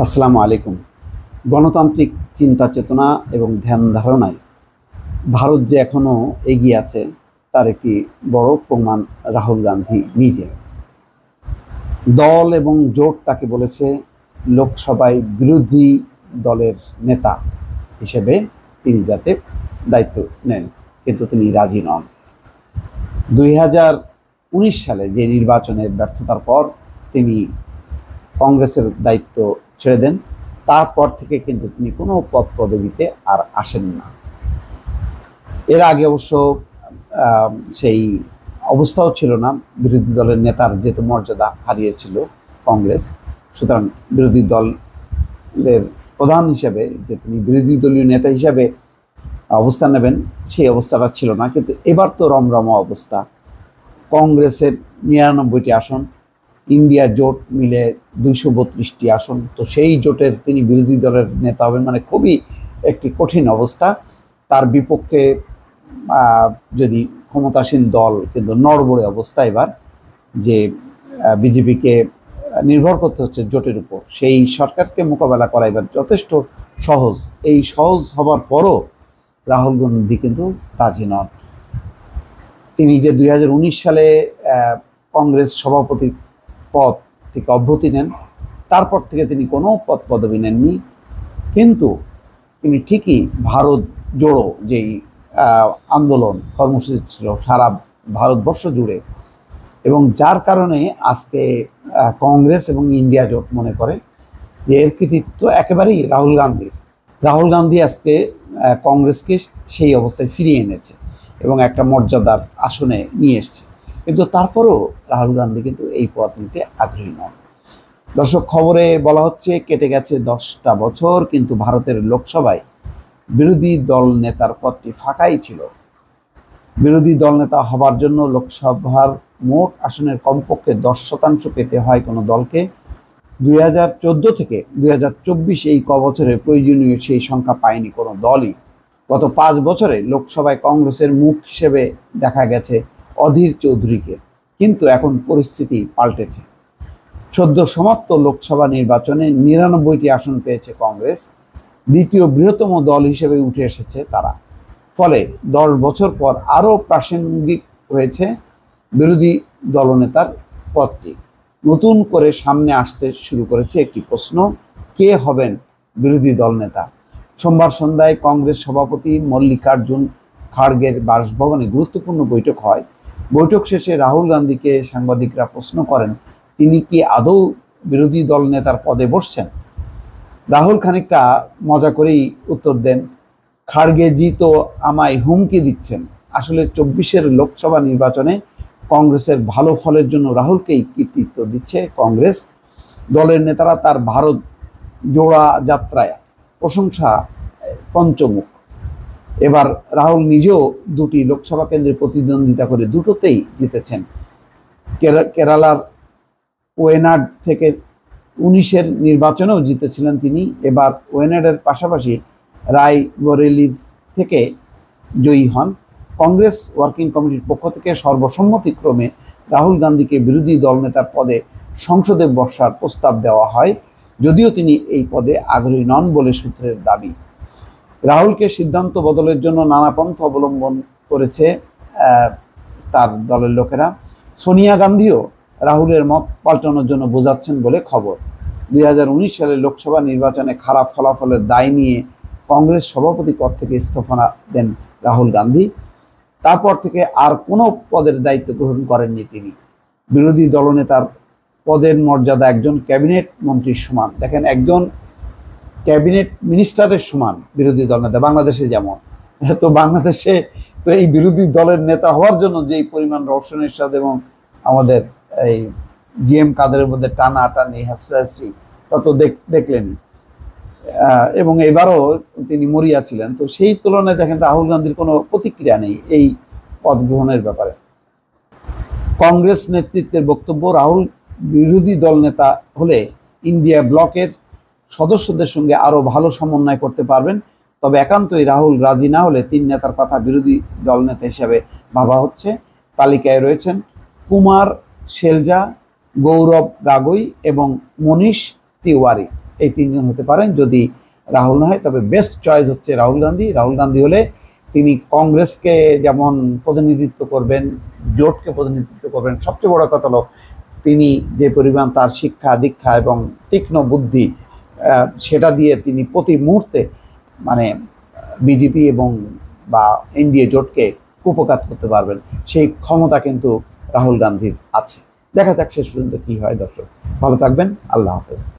আসসালামু আলাইকুম। গণতান্ত্রিক চিন্তা চেতনা এবং ধ্যান ধারণায় ভারত যে এখনো এগিয়ে আছে তার একটি বড় প্রমাণ রাহুল গান্ধী নিজে। দল এবং জোট তাকে বলেছে লোকসভায় বিরোধী দলের নেতা হিসেবে তিনি যাতে দায়িত্ব নেন, কিন্তু তিনি রাজি নন। 2019 সালে যে নির্বাচনের ব্যর্থতার পর তিনি কংগ্রেসের দায়িত্ব ছেড়ে দেন। তারপর থেকে কিন্তু তিনি কোনো পদ পদবিতে আর আসেন না। এর আগে অবশ্য সেই অবস্থাও ছিল না, বিরোধী দলের নেতার যেহেতু মর্যাদা হারিয়েছিল কংগ্রেস, সুতরাং বিরোধী দলের প্রধান হিসেবে যে তিনি বিরোধী দলীয় নেতা হিসাবে অবস্থান নেবেন সেই অবস্থাটা ছিল না। কিন্তু এবার তো রমরমা অবস্থা। কংগ্রেসের 99টি আসন, ইন্ডিয়া জোট মিলে 232টি আসন, তো সেই জোটের তিনি বিরোধী দলের নেতা হবেন, মানে খুবই একটি কঠিন অবস্থা। তার বিপক্ষে যদি ক্ষমতাসীন দল কিন্তু নড়বড়ে অবস্থা এবার, যে বিজেপিকে নির্ভর করতে হচ্ছে জোটের উপর, সেই সরকারকে মোকাবেলা করা এবার যথেষ্ট সহজ। এই সহজ হবার পরও রাহুল গান্ধী কিন্তু রাজি নন। তিনি যে 2019 সালে কংগ্রেস সভাপতি পদ থেকে অব্যাহতি নেন, তারপর থেকে তিনি কোনো পদ পদবি নেননি। কিন্তু তিনি ঠিকই ভারত জোড়ো যেই আন্দোলন কর্মসূচি ছিল সারা ভারতবর্ষ জুড়ে, এবং যার কারণে আজকে কংগ্রেস এবং ইন্ডিয়া জোট মনে করে যে এর কৃতিত্ব একেবারেই রাহুল গান্ধীর। রাহুল গান্ধী আজকে কংগ্রেসকে সেই অবস্থায় ফিরিয়ে এনেছে এবং একটা মর্যাদার আসনে নিয়ে এসছে। কিন্তু তারপরও রাহুল গান্ধী কিন্তু এই পদ নিতে আগ্রহী নন। দর্শক, খবরে বলা হচ্ছে কেটে গেছে 10টা বছর, কিন্তু ভারতের লোকসভায় বিরোধী দল নেতার পদটি ফাঁকাই ছিল। বিরোধী দল নেতা হবার জন্য লোকসভার মোট আসনের কমপক্ষে 10% পেতে হয় কোনো দলকে। 2014 থেকে 2024 এই কবছরে প্রয়োজনীয় সেই সংখ্যা পায়নি কোনো দলই। গত 5 বছরে লোকসভায় কংগ্রেসের মুখ হিসেবে দেখা গেছে অধীর চৌধুরীকে, কিন্তু এখন পরিস্থিতি পাল্টেছে। সদ্য সমাপ্ত লোকসভা নির্বাচনে 99টি আসন পেয়েছে কংগ্রেস, দ্বিতীয় বৃহত্তম দল হিসেবে উঠে এসেছে তারা। ফলে 10 বছর পর আরও প্রাসঙ্গিক হয়েছে বিরোধী দলনেতার পদটি। নতুন করে সামনে আসতে শুরু করেছে একটি প্রশ্ন, কে হবেন বিরোধী দল নেতা? সোমবার সন্ধ্যায় কংগ্রেস সভাপতি মল্লিকার্জুন খাড়গের বাসভবনে গুরুত্বপূর্ণ বৈঠক হয়। বৈঠক শেষে রাহুল গান্ধীকে সাংবাদিকরা প্রশ্ন করেন, তিনি কি আদৌ বিরোধী দল নেতার পদে বসছেন? রাহুল খানিকটা মজা করেই উত্তর দেন, খাড়গেজি তো আমায় হুমকি দিচ্ছেন। আসলে 24-এর লোকসভা নির্বাচনে কংগ্রেসের ভালো ফলের জন্য রাহুলকেই কৃতিত্ব দিচ্ছে কংগ্রেস। দলের নেতারা তার ভারত জোড়া যাত্রায় প্রশংসা পঞ্চমুখ। এবার রাহুল নিজেও 2টি লোকসভা কেন্দ্রে প্রতিদ্বন্দ্বিতা করে দুটোতেই জিতেছেন। কেরালার ওয়েনাড থেকে 19-এর নির্বাচনেও জিতেছিলেন তিনি। এবার ওয়েনাডের পাশাপাশি রায়বরেলির থেকে জয়ী হন। কংগ্রেস ওয়ার্কিং কমিটির পক্ষ থেকে সর্বসম্মতিক্রমে রাহুল গান্ধীকে বিরোধী দলনেতার পদে সংসদে বসার প্রস্তাব দেওয়া হয়, যদিও তিনি এই পদে আগ্রহী নন বলে সূত্রের দাবি। রাহুলকে সিদ্ধান্ত বদলের জন্য নানা পন্থা অবলম্বন করেছে তার দলের লোকেরা। সোনিয়া গান্ধীও রাহুলের মত পাল্টানোর জন্য বোঝাচ্ছেন বলে খবর। 2019 সালে লোকসভা নির্বাচনে খারাপ ফলাফলের দায় নিয়ে কংগ্রেস সভাপতি পদ থেকে ইস্তফা দেন রাহুল গান্ধী। তারপর থেকে আর কোনো পদের দায়িত্ব গ্রহণ করেননি তিনি। বিরোধী দলনেতার পদের মর্যাদা একজন ক্যাবিনেট মন্ত্রীর সমান। দেখেন, একজন ক্যাবিনেট মিনিস্টারের সমান বিরোধী দলনেতা, বাংলাদেশে যেমন। তো বাংলাদেশে তো এই বিরোধী দলের নেতা হওয়ার জন্য যেই পরিমাণ রওশন এরশাদ এবং আমাদের এই জিএম কাদেরের মধ্যে টানাটানি হাসরাহাসরি, তা তো দেখলেনই। এবং এবারও তিনি মরিয়া ছিলেন। তো সেই তুলনায় দেখেন রাহুল গান্ধীর কোনো প্রতিক্রিয়া নেই এই পদ গ্রহণের ব্যাপারে। কংগ্রেস নেতৃত্বের বক্তব্য, রাহুল বিরোধী দল নেতা হলে ইন্ডিয়া ব্লকের সদস্যদের সঙ্গে আরও ভালো সমন্বয় করতে পারবেন। তবে একান্তই রাহুল রাজি না হলে 3 নেতার কথা বিরোধী দল নেতা হিসাবে ভাবা হচ্ছে। তালিকায় রয়েছেন কুমার শেলজা, গৌরব গাগৈ এবং মনীষ তিওয়ারি। এই তিনজন হতে পারেন। যদি রাহুল না হয় তবে বেস্ট চয়েস হচ্ছে রাহুল গান্ধী। রাহুল গান্ধী হলে তিনি কংগ্রেসকে যেমন প্রতিনিধিত্ব করবেন, জোটকে প্রতিনিধিত্ব করবেন, সবচেয়ে বড় কথা হলো তিনি যে পরিমাণ তার শিক্ষা দীক্ষা এবং তীক্ষ্ণ বুদ্ধি, সেটা দিয়ে তিনি প্রতি মুহূর্তে মানে বিজেপি এবং বা এনডিএ জোটকে কুপঘাত করতে পারবেন। সেই ক্ষমতা কিন্তু রাহুল গান্ধীর আছে। দেখা যাক শেষ পর্যন্ত কি হয়। দর্শক ভালো থাকবেন, আল্লাহ হাফেজ।